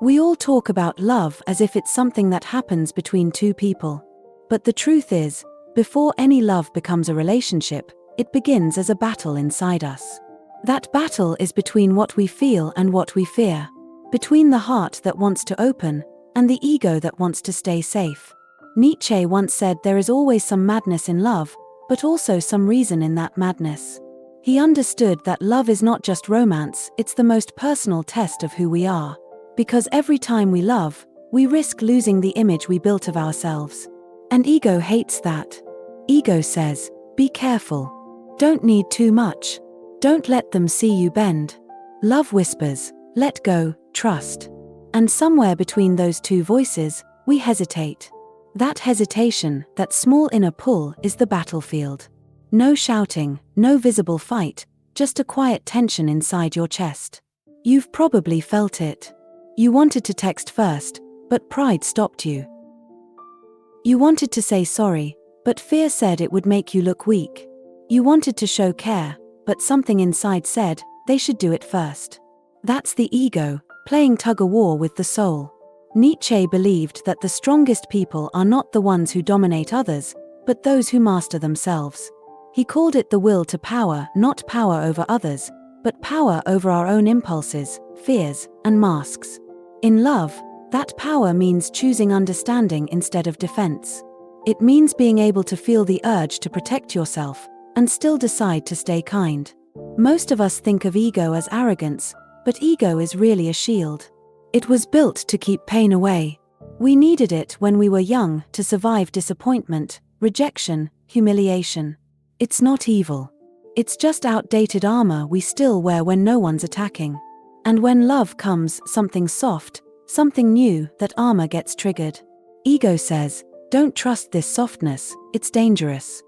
We all talk about love as if it's something that happens between two people. But the truth is, before any love becomes a relationship, it begins as a battle inside us. That battle is between what we feel and what we fear, between the heart that wants to open and the ego that wants to stay safe. Nietzsche once said there is always some madness in love, but also some reason in that madness. He understood that love is not just romance, it's the most personal test of who we are. Because every time we love, we risk losing the image we built of ourselves. And ego hates that. Ego says, be careful. Don't need too much. Don't let them see you bend. Love whispers, let go, trust. And somewhere between those two voices, we hesitate. That hesitation, that small inner pull, is the battlefield. No shouting, no visible fight, just a quiet tension inside your chest. You've probably felt it. You wanted to text first, but pride stopped you. You wanted to say sorry, but fear said it would make you look weak. You wanted to show care, but something inside said, they should do it first. That's the ego, playing tug-of-war with the soul. Nietzsche believed that the strongest people are not the ones who dominate others, but those who master themselves. He called it the will to power, not power over others, but power over our own impulses, fears, and masks. In love, that power means choosing understanding instead of defense. It means being able to feel the urge to protect yourself, and still decide to stay kind. Most of us think of ego as arrogance, but ego is really a shield. It was built to keep pain away. We needed it when we were young to survive disappointment, rejection, humiliation. It's not evil. It's just outdated armor we still wear when no one's attacking. And when love comes, something soft, something new, that armor gets triggered. Ego says, don't trust this softness, it's dangerous.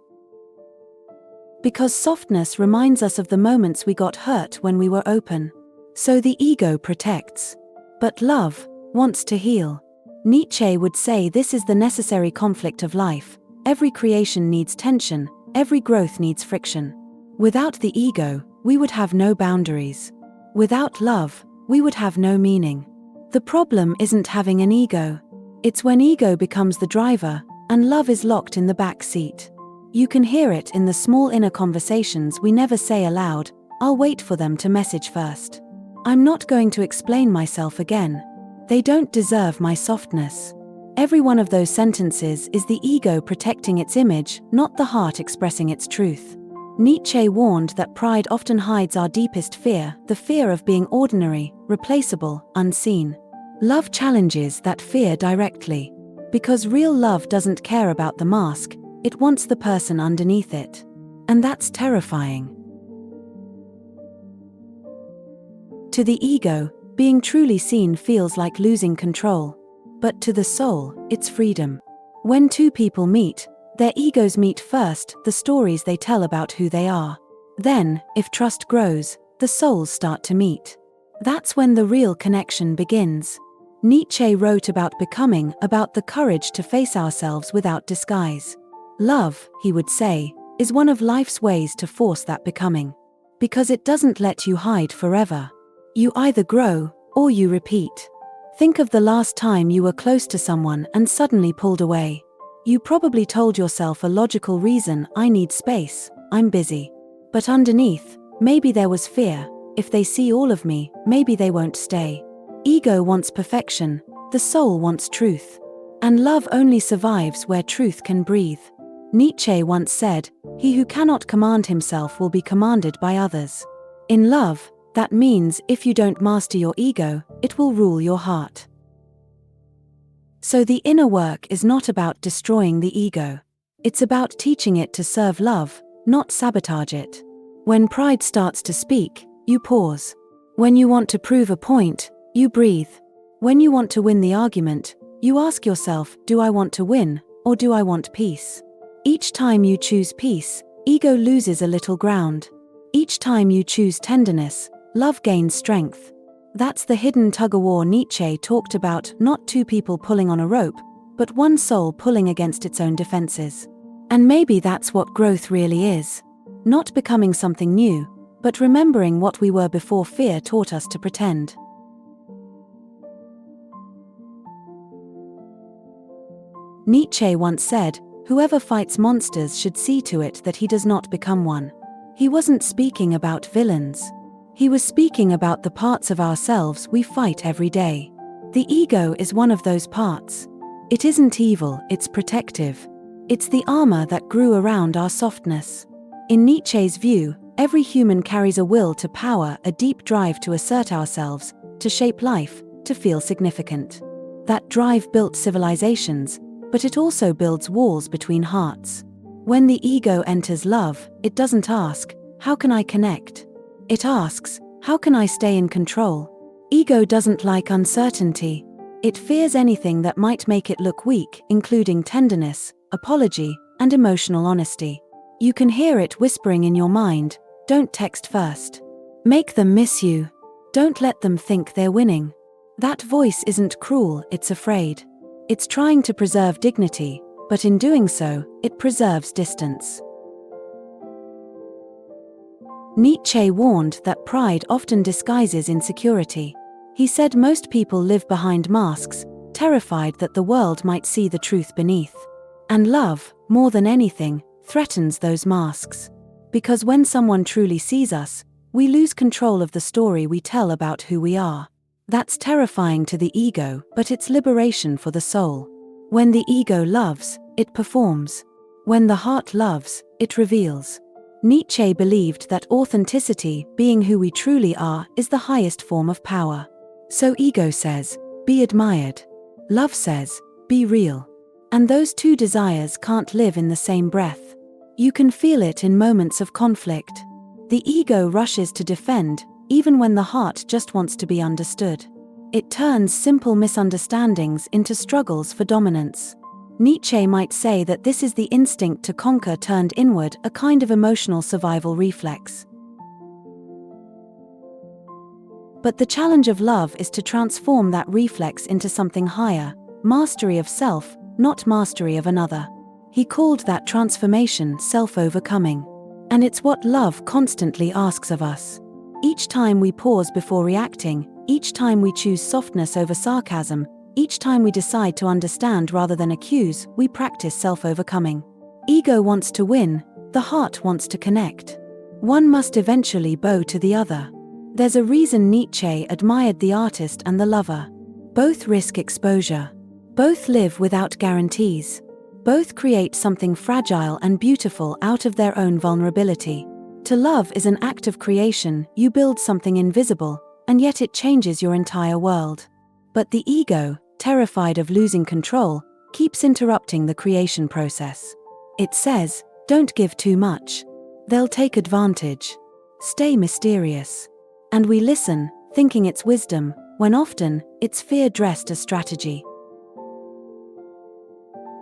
Because softness reminds us of the moments we got hurt when we were open. So the ego protects. But love wants to heal. Nietzsche would say this is the necessary conflict of life. Every creation needs tension, every growth needs friction. Without the ego, we would have no boundaries. Without love, we would have no meaning. The problem isn't having an ego. It's when ego becomes the driver, and love is locked in the back seat. You can hear it in the small inner conversations we never say aloud. I'll wait for them to message first. I'm not going to explain myself again. They don't deserve my softness. Every one of those sentences is the ego protecting its image, not the heart expressing its truth. Nietzsche warned that pride often hides our deepest fear, the fear of being ordinary, replaceable, unseen. Love challenges that fear directly. Because real love doesn't care about the mask, it wants the person underneath it. And that's terrifying. To the ego, being truly seen feels like losing control. But to the soul, it's freedom. When two people meet, their egos meet first, the stories they tell about who they are. Then, if trust grows, the souls start to meet. That's when the real connection begins. Nietzsche wrote about becoming, about the courage to face ourselves without disguise. Love, he would say, is one of life's ways to force that becoming. Because it doesn't let you hide forever. You either grow, or you repeat. Think of the last time you were close to someone and suddenly pulled away. You probably told yourself a logical reason, I need space, I'm busy. But underneath, maybe there was fear, if they see all of me, maybe they won't stay. Ego wants perfection, the soul wants truth. And love only survives where truth can breathe. Nietzsche once said, he who cannot command himself will be commanded by others. In love, that means if you don't master your ego, it will rule your heart. So the inner work is not about destroying the ego. It's about teaching it to serve love, not sabotage it. When pride starts to speak, you pause. When you want to prove a point, you breathe. When you want to win the argument, you ask yourself, do I want to win, or do I want peace? Each time you choose peace, ego loses a little ground. Each time you choose tenderness, love gains strength. That's the hidden tug-of-war Nietzsche talked about, not two people pulling on a rope, but one soul pulling against its own defenses. And maybe that's what growth really is. Not becoming something new, but remembering what we were before fear taught us to pretend. Nietzsche once said, "Whoever fights monsters should see to it that he does not become one." He wasn't speaking about villains. He was speaking about the parts of ourselves we fight every day. The ego is one of those parts. It isn't evil, it's protective. It's the armor that grew around our softness. In Nietzsche's view, every human carries a will to power, a deep drive to assert ourselves, to shape life, to feel significant. That drive built civilizations, but it also builds walls between hearts. When the ego enters love, it doesn't ask, "How can I connect?" It asks, "How can I stay in control?" Ego doesn't like uncertainty. It fears anything that might make it look weak, including tenderness, apology, and emotional honesty. You can hear it whispering in your mind, "Don't text first. Make them miss you. Don't let them think they're winning." That voice isn't cruel, it's afraid. It's trying to preserve dignity, but in doing so, it preserves distance. Nietzsche warned that pride often disguises insecurity. He said most people live behind masks, terrified that the world might see the truth beneath. And love, more than anything, threatens those masks. Because when someone truly sees us, we lose control of the story we tell about who we are. That's terrifying to the ego, but it's liberation for the soul. When the ego loves, it performs. When the heart loves, it reveals. Nietzsche believed that authenticity, being who we truly are, is the highest form of power. So ego says, "Be admired." Love says, "Be real." And those two desires can't live in the same breath. You can feel it in moments of conflict. The ego rushes to defend, even when the heart just wants to be understood. It turns simple misunderstandings into struggles for dominance. Nietzsche might say that this is the instinct to conquer turned inward, a kind of emotional survival reflex. But the challenge of love is to transform that reflex into something higher, mastery of self, not mastery of another. He called that transformation self-overcoming. And it's what love constantly asks of us. Each time we pause before reacting, each time we choose softness over sarcasm, each time we decide to understand rather than accuse, we practice self-overcoming. Ego wants to win, the heart wants to connect. One must eventually bow to the other. There's a reason Nietzsche admired the artist and the lover. Both risk exposure. Both live without guarantees. Both create something fragile and beautiful out of their own vulnerability. To love is an act of creation. You build something invisible, and yet it changes your entire world. But the ego, terrified of losing control, keeps interrupting the creation process. It says, "Don't give too much. They'll take advantage. Stay mysterious." And we listen, thinking it's wisdom, when often, it's fear dressed as strategy.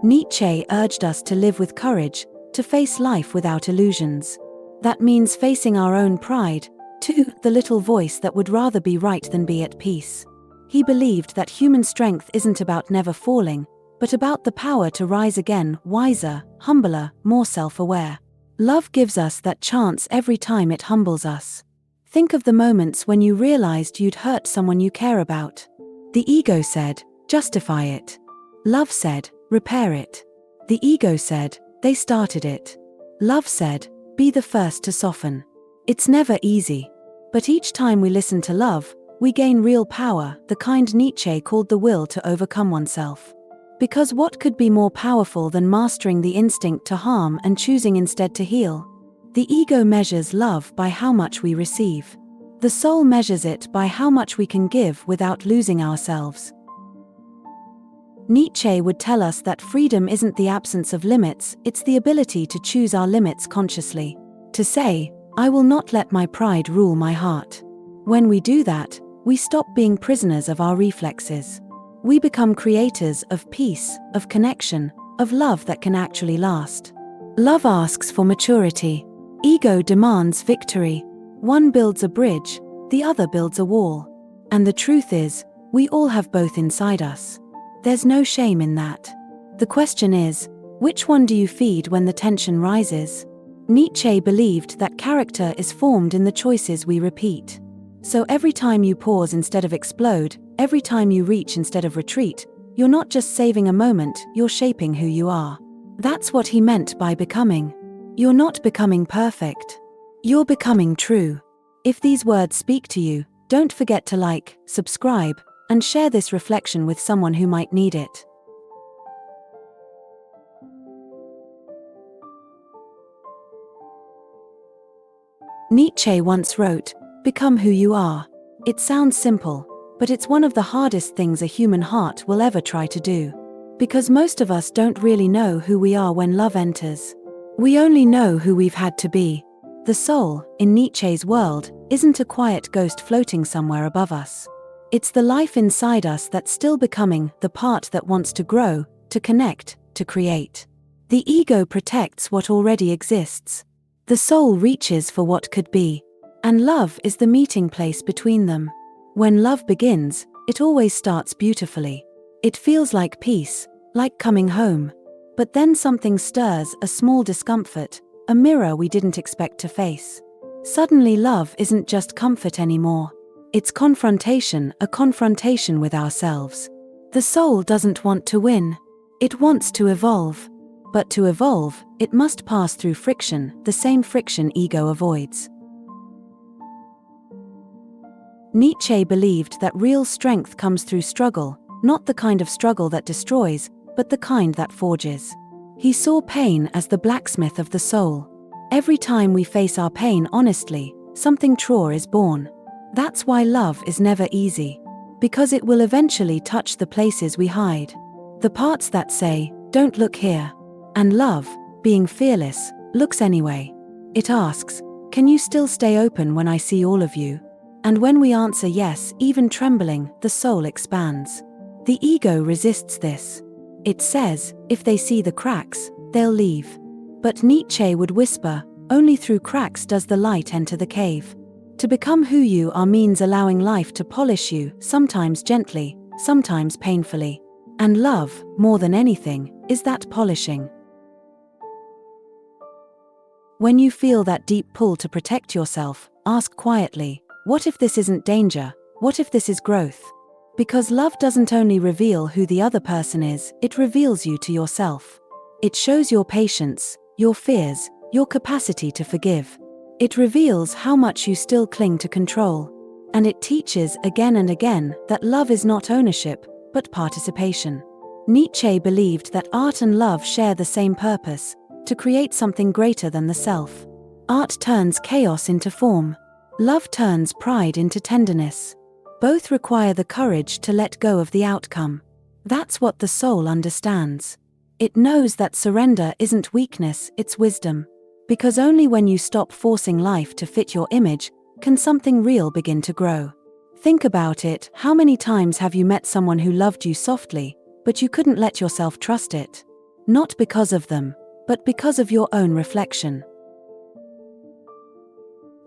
Nietzsche urged us to live with courage, to face life without illusions. That means facing our own pride, too, the little voice that would rather be right than be at peace. He believed that human strength isn't about never falling, but about the power to rise again, wiser, humbler, more self-aware. Love gives us that chance every time it humbles us. Think of the moments when you realized you'd hurt someone you care about. The ego said, "Justify it." Love said, "Repair it." The ego said, "They started it." Love said, "Be the first to soften." It's never easy. But each time we listen to love, we gain real power, the kind Nietzsche called the will to overcome oneself. Because what could be more powerful than mastering the instinct to harm and choosing instead to heal? The ego measures love by how much we receive. The soul measures it by how much we can give without losing ourselves. Nietzsche would tell us that freedom isn't the absence of limits, it's the ability to choose our limits consciously. To say, "I will not let my pride rule my heart." When we do that, we stop being prisoners of our reflexes. We become creators of peace, of connection, of love that can actually last. Love asks for maturity. Ego demands victory. One builds a bridge, the other builds a wall. And the truth is, we all have both inside us. There's no shame in that. The question is, which one do you feed when the tension rises? Nietzsche believed that character is formed in the choices we repeat. So every time you pause instead of explode, every time you reach instead of retreat, You're not just saving a moment, you're shaping who you are. That's what he meant by becoming. You're not becoming perfect. You're becoming true. If these words speak to you, don't forget to like, subscribe, and share this reflection with someone who might need it. Nietzsche once wrote, "Become who you are." It sounds simple, but it's one of the hardest things a human heart will ever try to do. Because most of us don't really know who we are when love enters. We only know who we've had to be. The soul, in Nietzsche's world, isn't a quiet ghost floating somewhere above us. It's the life inside us that's still becoming, the part that wants to grow, to connect, to create. The ego protects what already exists. The soul reaches for what could be. And love is the meeting place between them. When love begins, it always starts beautifully. It feels like peace, like coming home. But then something stirs, a small discomfort, a mirror we didn't expect to face. Suddenly love isn't just comfort anymore. It's confrontation, a confrontation with ourselves. The soul doesn't want to win. It wants to evolve. But to evolve, it must pass through friction, the same friction ego avoids. Nietzsche believed that real strength comes through struggle, not the kind of struggle that destroys, but the kind that forges. He saw pain as the blacksmith of the soul. Every time we face our pain honestly, something truer is born. That's why love is never easy. Because it will eventually touch the places we hide. The parts that say, "Don't look here." And love, being fearless, looks anyway. It asks, "Can you still stay open when I see all of you?" And when we answer yes, even trembling, the soul expands. The ego resists this. It says, if they see the cracks, they'll leave. But Nietzsche would whisper, only through cracks does the light enter the cave. To become who you are means allowing life to polish you, sometimes gently, sometimes painfully. And love, more than anything, is that polishing. When you feel that deep pull to protect yourself, ask quietly, what if this isn't danger? What if this is growth? Because love doesn't only reveal who the other person is, it reveals you to yourself. It shows your patience, your fears, your capacity to forgive. It reveals how much you still cling to control. And it teaches again and again that love is not ownership, but participation. Nietzsche believed that art and love share the same purpose, to create something greater than the self. Art turns chaos into form. Love turns pride into tenderness. Both require the courage to let go of the outcome. That's what the soul understands. It knows that surrender isn't weakness, it's wisdom. Because only when you stop forcing life to fit your image, can something real begin to grow. Think about it, how many times have you met someone who loved you softly, but you couldn't let yourself trust it? Not because of them, but because of your own reflection.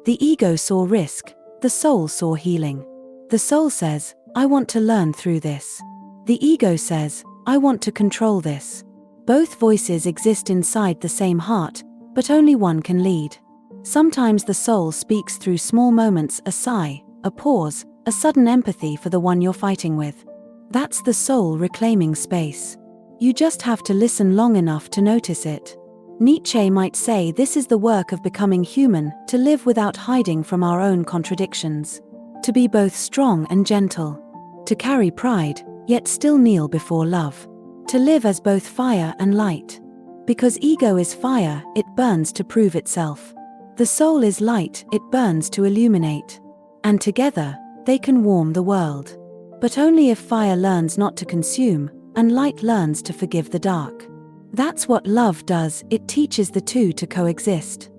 The ego saw risk, the soul saw healing. The soul says, I want to learn through this. The ego says, I want to control this. Both voices exist inside the same heart, but only one can lead. Sometimes the soul speaks through small moments, a sigh, a pause, a sudden empathy for the one you're fighting with. That's the soul reclaiming space. You just have to listen long enough to notice it. Nietzsche might say this is the work of becoming human, to live without hiding from our own contradictions. To be both strong and gentle. To carry pride, yet still kneel before love. To live as both fire and light. Because ego is fire, it burns to prove itself. The soul is light, it burns to illuminate. And together, they can warm the world. But only if fire learns not to consume, and light learns to forgive the dark. That's what love does, it teaches the two to coexist.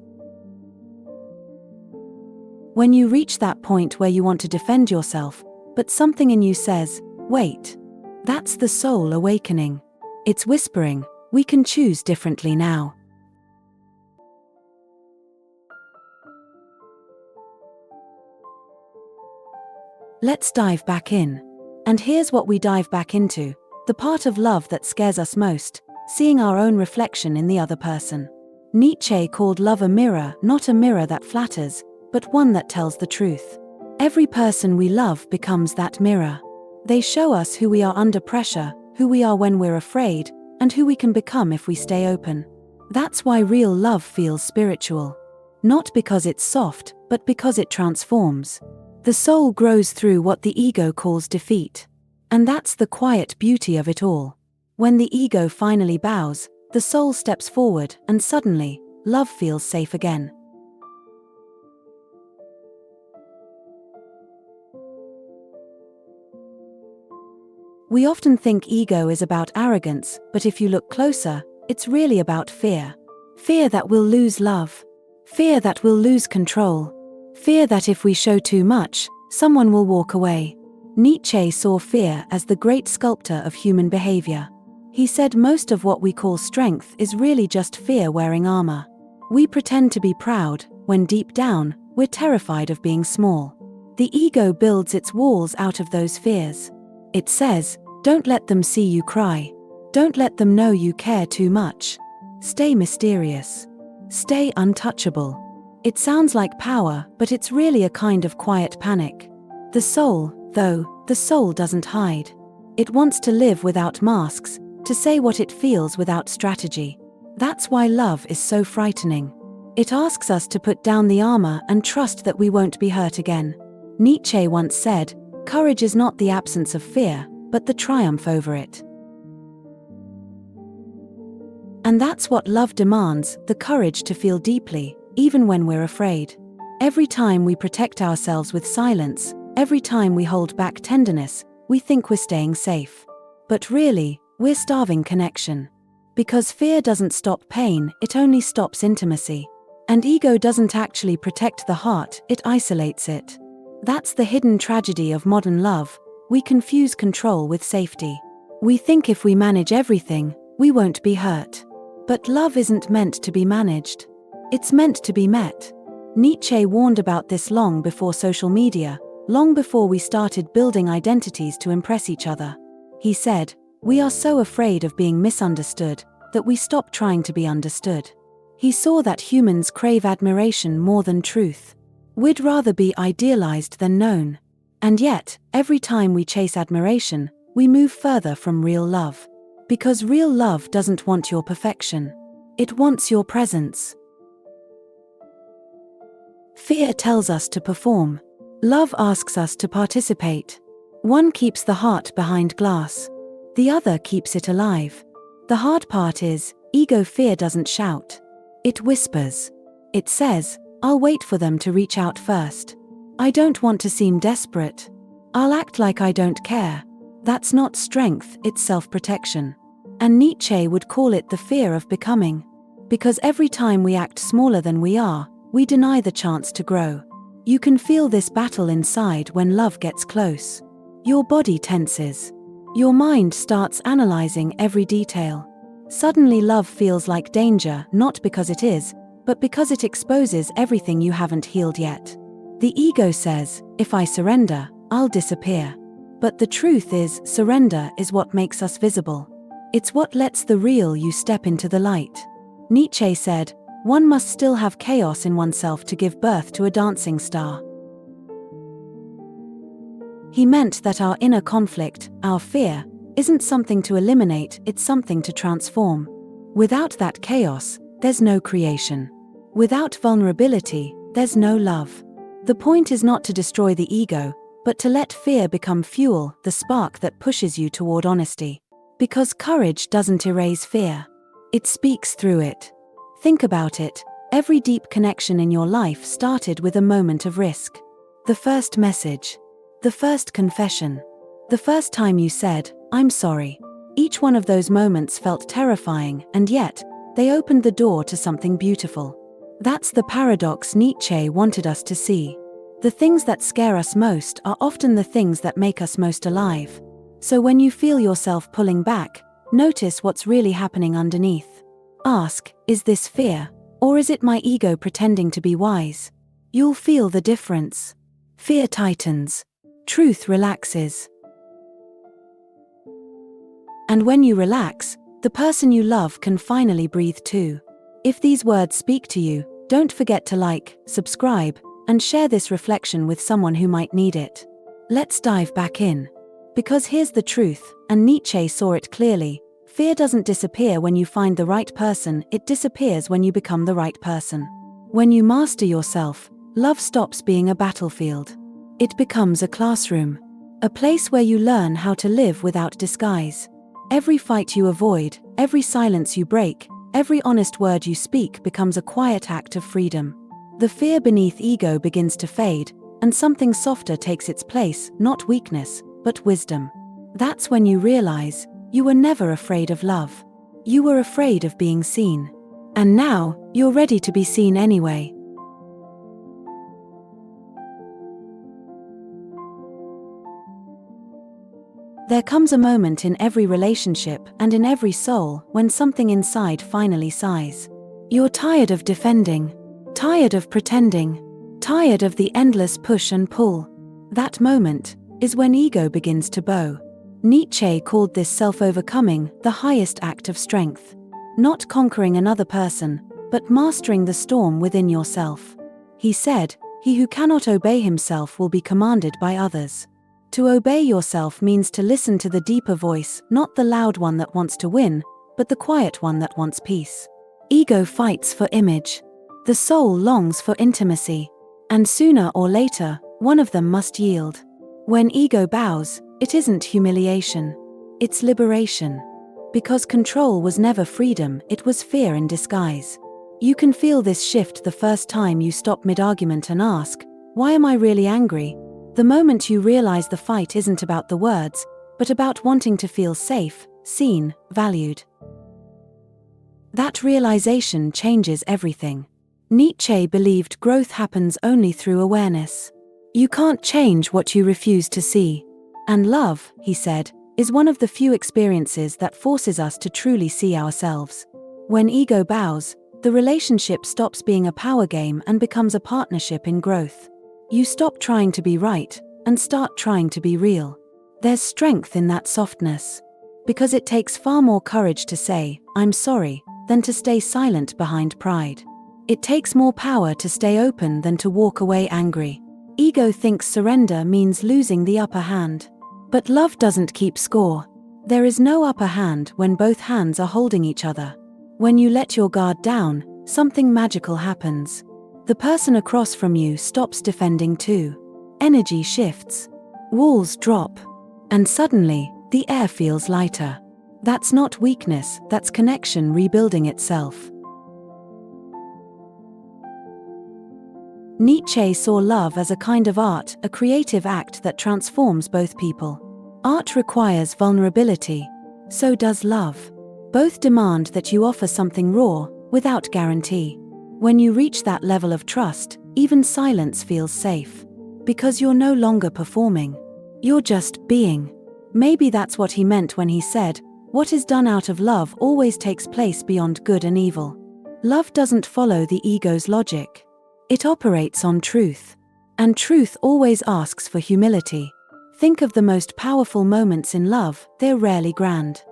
When you reach that point where you want to defend yourself, but something in you says, wait. That's the soul awakening. It's whispering, we can choose differently now. Let's dive back in. And here's what we dive back into, the part of love that scares us most, seeing our own reflection in the other person. Nietzsche called love a mirror, not a mirror that flatters, but one that tells the truth. Every person we love becomes that mirror. They show us who we are under pressure, who we are when we're afraid, and who we can become if we stay open. That's why real love feels spiritual. Not because it's soft, but because it transforms. The soul grows through what the ego calls defeat. And that's the quiet beauty of it all. When the ego finally bows, the soul steps forward, and suddenly, love feels safe again. We often think ego is about arrogance, but if you look closer, it's really about fear. Fear that we'll lose love. Fear that we'll lose control. Fear that if we show too much, someone will walk away. Nietzsche saw fear as the great sculptor of human behavior. He said most of what we call strength is really just fear wearing armor. We pretend to be proud, when deep down, we're terrified of being small. The ego builds its walls out of those fears. It says, don't let them see you cry. Don't let them know you care too much. Stay mysterious. Stay untouchable. It sounds like power, but it's really a kind of quiet panic. The soul, though, the soul doesn't hide. It wants to live without masks, to say what it feels without strategy. That's why love is so frightening. It asks us to put down the armor and trust that we won't be hurt again. Nietzsche once said, courage is not the absence of fear, but the triumph over it. And that's what love demands, the courage to feel deeply, even when we're afraid. Every time we protect ourselves with silence, every time we hold back tenderness, we think we're staying safe. But really, we're starving connection. Because fear doesn't stop pain, it only stops intimacy. And ego doesn't actually protect the heart, it isolates it. That's the hidden tragedy of modern love. We confuse control with safety. We think if we manage everything, we won't be hurt. But love isn't meant to be managed. It's meant to be met. Nietzsche warned about this long before social media, long before we started building identities to impress each other. He said, we are so afraid of being misunderstood that we stop trying to be understood. He saw that humans crave admiration more than truth. We'd rather be idealized than known. And yet, every time we chase admiration, we move further from real love. Because real love doesn't want your perfection. It wants your presence. Fear tells us to perform. Love asks us to participate. One keeps the heart behind glass. The other keeps it alive. The hard part is, ego fear doesn't shout. It whispers. It says, I'll wait for them to reach out first. I don't want to seem desperate. I'll act like I don't care. That's not strength, it's self-protection. And Nietzsche would call it the fear of becoming. Because every time we act smaller than we are, we deny the chance to grow. You can feel this battle inside when love gets close. Your body tenses. Your mind starts analyzing every detail. Suddenly love feels like danger, not because it is, but because it exposes everything you haven't healed yet. The ego says, if I surrender, I'll disappear. But the truth is, surrender is what makes us visible. It's what lets the real you step into the light. Nietzsche said, one must still have chaos in oneself to give birth to a dancing star. He meant that our inner conflict, our fear, isn't something to eliminate, it's something to transform. Without that chaos, there's no creation. Without vulnerability, there's no love. The point is not to destroy the ego, but to let fear become fuel, the spark that pushes you toward honesty. Because courage doesn't erase fear. It speaks through it. Think about it, every deep connection in your life started with a moment of risk. The first message. The first confession. The first time you said, I'm sorry. Each one of those moments felt terrifying, and yet, they opened the door to something beautiful. That's the paradox Nietzsche wanted us to see. The things that scare us most are often the things that make us most alive. So when you feel yourself pulling back, notice what's really happening underneath. Ask, is this fear, or is it my ego pretending to be wise? You'll feel the difference. Fear tightens. Truth relaxes. And when you relax, the person you love can finally breathe too. If these words speak to you, don't forget to like, subscribe, and share this reflection with someone who might need it. Let's dive back in. Because here's the truth, and Nietzsche saw it clearly: fear doesn't disappear when you find the right person, it disappears when you become the right person. When you master yourself, love stops being a battlefield. It becomes a classroom. A place where you learn how to live without disguise. Every fight you avoid, every silence you break, every honest word you speak becomes a quiet act of freedom. The fear beneath ego begins to fade, and something softer takes its place, not weakness, but wisdom. That's when you realize, you were never afraid of love. You were afraid of being seen. And now, you're ready to be seen anyway. There comes a moment in every relationship and in every soul when something inside finally sighs. You're tired of defending, tired of pretending, tired of the endless push and pull. That moment is when ego begins to bow. Nietzsche called this self-overcoming the highest act of strength. Not conquering another person, but mastering the storm within yourself. He said, "He who cannot obey himself will be commanded by others." To obey yourself means to listen to the deeper voice, not the loud one that wants to win, but the quiet one that wants peace. Ego fights for image. The soul longs for intimacy. And sooner or later, one of them must yield. When ego bows, it isn't humiliation. It's liberation. Because control was never freedom, it was fear in disguise. You can feel this shift the first time you stop mid-argument and ask, "Why am I really angry?" The moment you realize the fight isn't about the words, but about wanting to feel safe, seen, valued. That realization changes everything. Nietzsche believed growth happens only through awareness. You can't change what you refuse to see. And love, he said, is one of the few experiences that forces us to truly see ourselves. When ego bows, the relationship stops being a power game and becomes a partnership in growth. You stop trying to be right, and start trying to be real. There's strength in that softness. Because it takes far more courage to say, "I'm sorry," than to stay silent behind pride. It takes more power to stay open than to walk away angry. Ego thinks surrender means losing the upper hand. But love doesn't keep score. There is no upper hand when both hands are holding each other. When you let your guard down, something magical happens. The person across from you stops defending too. Energy shifts. Walls drop. And suddenly, the air feels lighter. That's not weakness, that's connection rebuilding itself. Nietzsche saw love as a kind of art, a creative act that transforms both people. Art requires vulnerability. So does love. Both demand that you offer something raw, without guarantee. When you reach that level of trust, even silence feels safe. Because you're no longer performing. You're just being. Maybe that's what he meant when he said, "What is done out of love always takes place beyond good and evil." Love doesn't follow the ego's logic. It operates on truth. And truth always asks for humility. Think of the most powerful moments in love, they're rarely grand.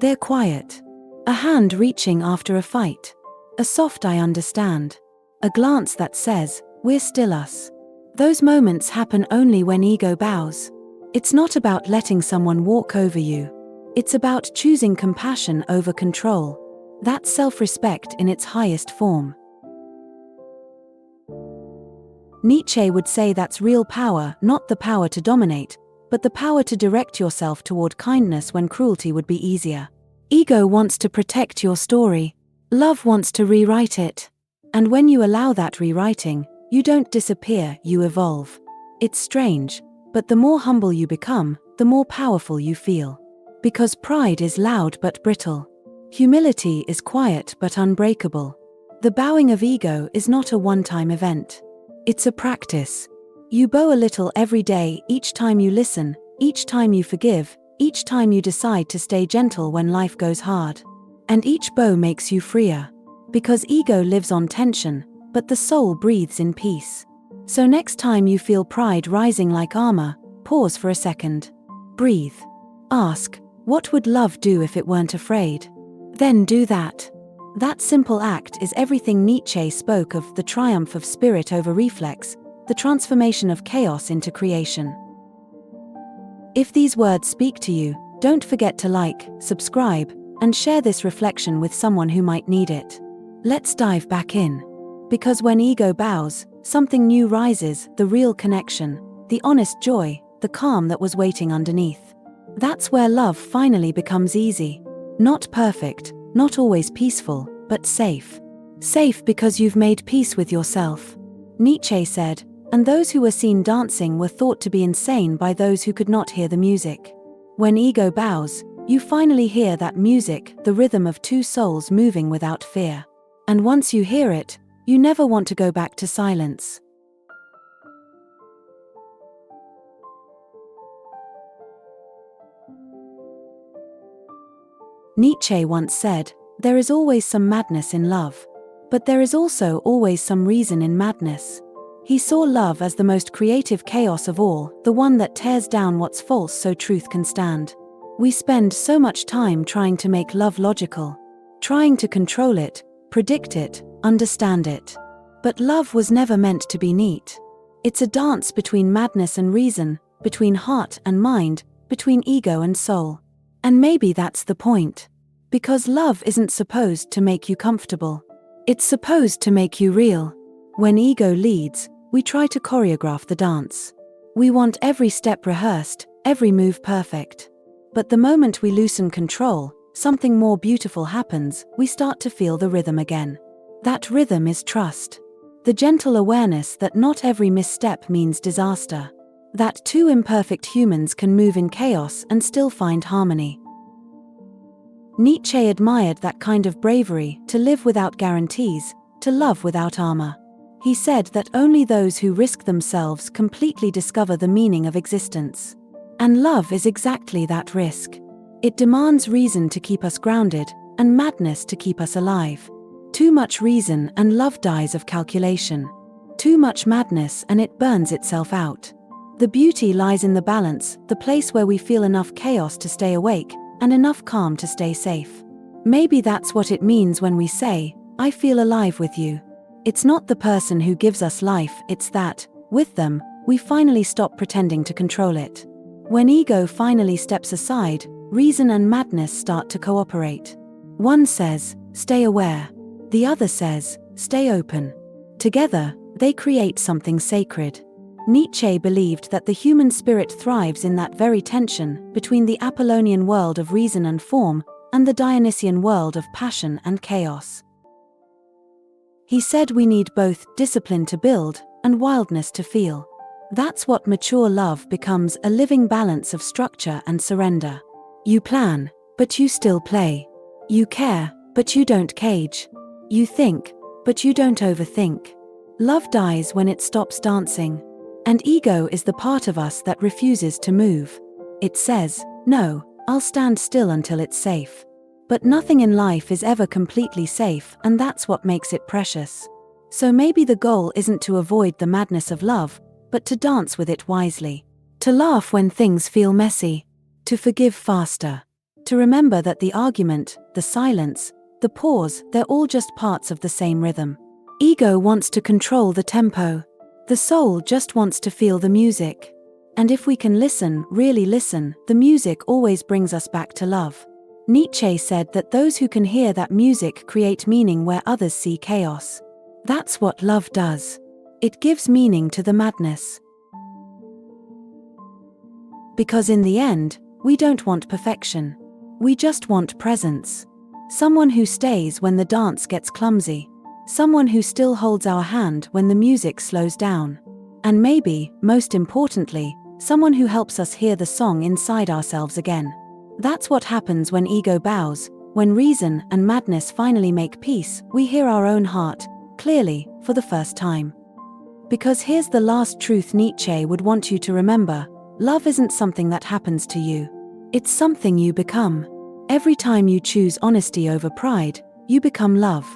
They're quiet. A hand reaching after a fight. A soft "I understand." A glance that says, "We're still us." Those moments happen only when ego bows. It's not about letting someone walk over you. It's about choosing compassion over control. That's self-respect in its highest form. Nietzsche would say that's real power, not the power to dominate, but the power to direct yourself toward kindness when cruelty would be easier. Ego wants to protect your story. Love wants to rewrite it. And when you allow that rewriting, you don't disappear, you evolve. It's strange, but the more humble you become, the more powerful you feel. Because pride is loud but brittle. Humility is quiet but unbreakable. The bowing of ego is not a one-time event. It's a practice. You bow a little every day, each time you listen, each time you forgive, each time you decide to stay gentle when life goes hard. And each bow makes you freer. Because ego lives on tension, but the soul breathes in peace. So next time you feel pride rising like armor, pause for a second. Breathe. Ask, what would love do if it weren't afraid? Then do that. That simple act is everything Nietzsche spoke of: the triumph of spirit over reflex, the transformation of chaos into creation. If these words speak to you, don't forget to like, subscribe, and share this reflection with someone who might need it. Let's dive back in. Because when ego bows, something new rises, the real connection, the honest joy, the calm that was waiting underneath. That's where love finally becomes easy. Not perfect, not always peaceful, but safe. Safe because you've made peace with yourself. Nietzsche said, and those who were seen dancing were thought to be insane by those who could not hear the music. When ego bows, you finally hear that music, the rhythm of two souls moving without fear. And once you hear it, you never want to go back to silence. Nietzsche once said, "There is always some madness in love. But there is also always some reason in madness." He saw love as the most creative chaos of all, the one that tears down what's false so truth can stand. We spend so much time trying to make love logical, trying to control it, predict it, understand it. But love was never meant to be neat. It's a dance between madness and reason, between heart and mind, between ego and soul. And maybe that's the point. Because love isn't supposed to make you comfortable. It's supposed to make you real. When ego leads, we try to choreograph the dance. We want every step rehearsed, every move perfect. But the moment we loosen control, something more beautiful happens. We start to feel the rhythm again. That rhythm is trust. The gentle awareness that not every misstep means disaster. That two imperfect humans can move in chaos and still find harmony. Nietzsche admired that kind of bravery, to live without guarantees, to love without armor. He said that only those who risk themselves completely discover the meaning of existence. And love is exactly that risk. It demands reason to keep us grounded, and madness to keep us alive. Too much reason and love dies of calculation. Too much madness and it burns itself out. The beauty lies in the balance, the place where we feel enough chaos to stay awake, and enough calm to stay safe. Maybe that's what it means when we say, "I feel alive with you." It's not the person who gives us life, it's that, with them, we finally stop pretending to control it. When ego finally steps aside, reason and madness start to cooperate. One says, "Stay aware." The other says, "Stay open." Together, they create something sacred. Nietzsche believed that the human spirit thrives in that very tension between the Apollonian world of reason and form and the Dionysian world of passion and chaos. He said we need both discipline to build and wildness to feel. That's what mature love becomes, a living balance of structure and surrender. You plan, but you still play. You care, but you don't cage. You think, but you don't overthink. Love dies when it stops dancing. And ego is the part of us that refuses to move. It says, "No, I'll stand still until it's safe." But nothing in life is ever completely safe, and that's what makes it precious. So maybe the goal isn't to avoid the madness of love, but to dance with it wisely. To laugh when things feel messy. To forgive faster. To remember that the argument, the silence, the pause, they're all just parts of the same rhythm. Ego wants to control the tempo. The soul just wants to feel the music. And if we can listen, really listen, the music always brings us back to love. Nietzsche said that those who can hear that music create meaning where others see chaos. That's what love does. It gives meaning to the madness. Because in the end, we don't want perfection. We just want presence. Someone who stays when the dance gets clumsy. Someone who still holds our hand when the music slows down. And maybe, most importantly, someone who helps us hear the song inside ourselves again. That's what happens when ego bows, when reason and madness finally make peace. We hear our own heart, clearly, for the first time. Because here's the last truth Nietzsche would want you to remember: love isn't something that happens to you. It's something you become. Every time you choose honesty over pride, you become love.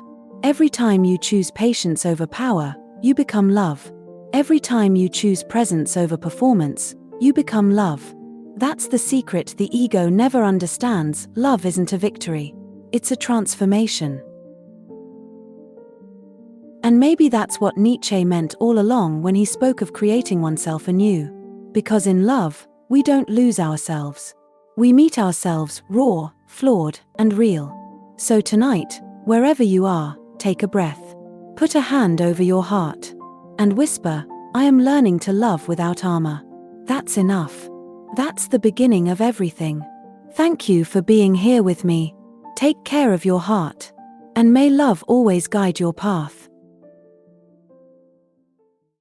Every time you choose patience over power, you become love. Every time you choose presence over performance, you become love. That's the secret the ego never understands. Love isn't a victory. It's a transformation. And maybe that's what Nietzsche meant all along when he spoke of creating oneself anew. Because in love, we don't lose ourselves. We meet ourselves raw, flawed, and real. So tonight, wherever you are, take a breath. Put a hand over your heart. And whisper, I am learning to love without armor. That's enough. That's the beginning of everything. Thank you for being here with me. Take care of your heart. And may love always guide your path.